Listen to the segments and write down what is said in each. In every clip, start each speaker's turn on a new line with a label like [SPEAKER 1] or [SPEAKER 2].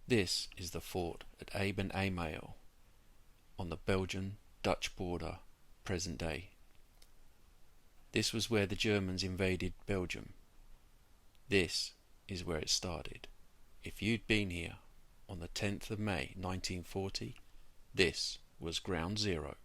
[SPEAKER 1] This is the fort at Eben-Emael on the Belgian-Dutch border, present day. This was where the Germans invaded Belgium. This is where it started. If you'd been here on the 10th of May 1940, this was ground zero.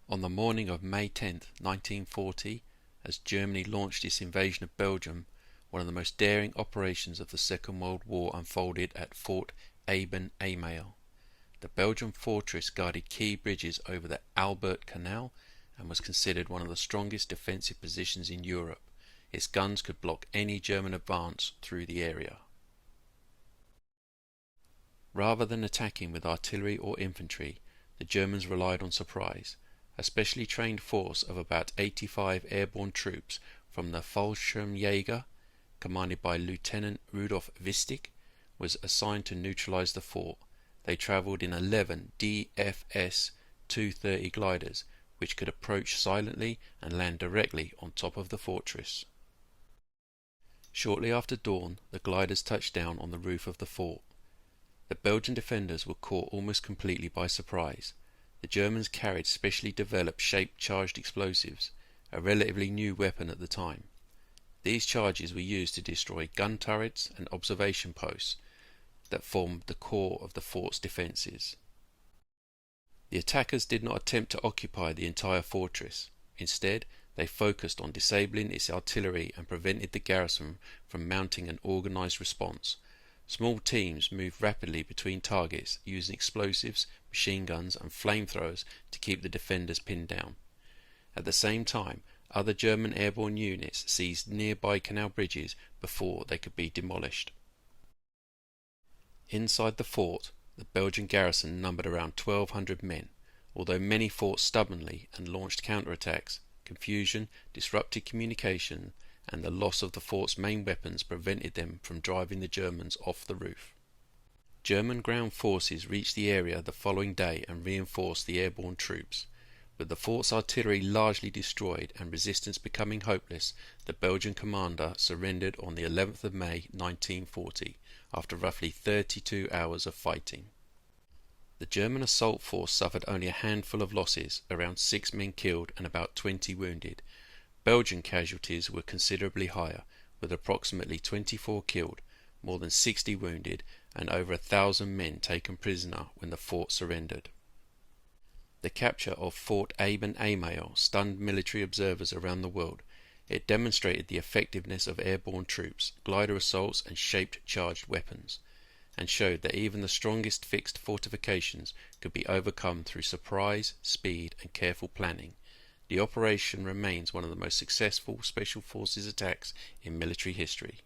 [SPEAKER 1] On the morning of May 10th, 1940, as Germany launched its invasion of Belgium, one of the most daring operations of the Second World War unfolded at Fort Eben-Emael. The Belgian fortress guarded key bridges over the Albert Canal and was considered one of the strongest defensive positions in Europe. Its guns could block any German advance through the area. Rather than attacking with artillery or infantry, the Germans relied on surprise. A specially trained force of about 85 airborne troops from the Fallschirmjäger, commanded by Lieutenant Rudolf Wistig, was assigned to neutralize the fort. They travelled in 11 DFS-230 gliders, which could approach silently and land directly on top of the fortress. Shortly after dawn, the gliders touched down on the roof of the fort. The Belgian defenders were caught almost completely by surprise. The Germans carried specially developed shape-charged explosives, a relatively new weapon at the time. These charges were used to destroy gun turrets and observation posts that formed the core of the fort's defences. The attackers did not attempt to occupy the entire fortress. Instead, they focused on disabling its artillery and prevented the garrison from mounting an organised response. Small teams moved rapidly between targets using explosives, machine guns and flamethrowers to keep the defenders pinned down. At the same time, other German airborne units seized nearby canal bridges before they could be demolished. Inside the fort, the Belgian garrison numbered around 1,200 men. Although many fought stubbornly and launched counterattacks, confusion, disrupted communication and the loss of the fort's main weapons prevented them from driving the Germans off the roof. German ground forces reached the area the following day and reinforced the airborne troops. With the fort's artillery largely destroyed and resistance becoming hopeless, the Belgian commander surrendered on the 11th of May 1940 after roughly 32 hours of fighting. The German assault force suffered only a handful of losses, around 6 men killed and about 20 wounded. Belgian casualties were considerably higher, with approximately 24 killed, more than 60 wounded, and over 1,000 men taken prisoner when the fort surrendered. The capture of Fort Eben-Emael stunned military observers around the world. It demonstrated the effectiveness of airborne troops, glider assaults and shaped-charged weapons, and showed that even the strongest fixed fortifications could be overcome through surprise, speed and careful planning. The operation remains one of the most successful special forces attacks in military history.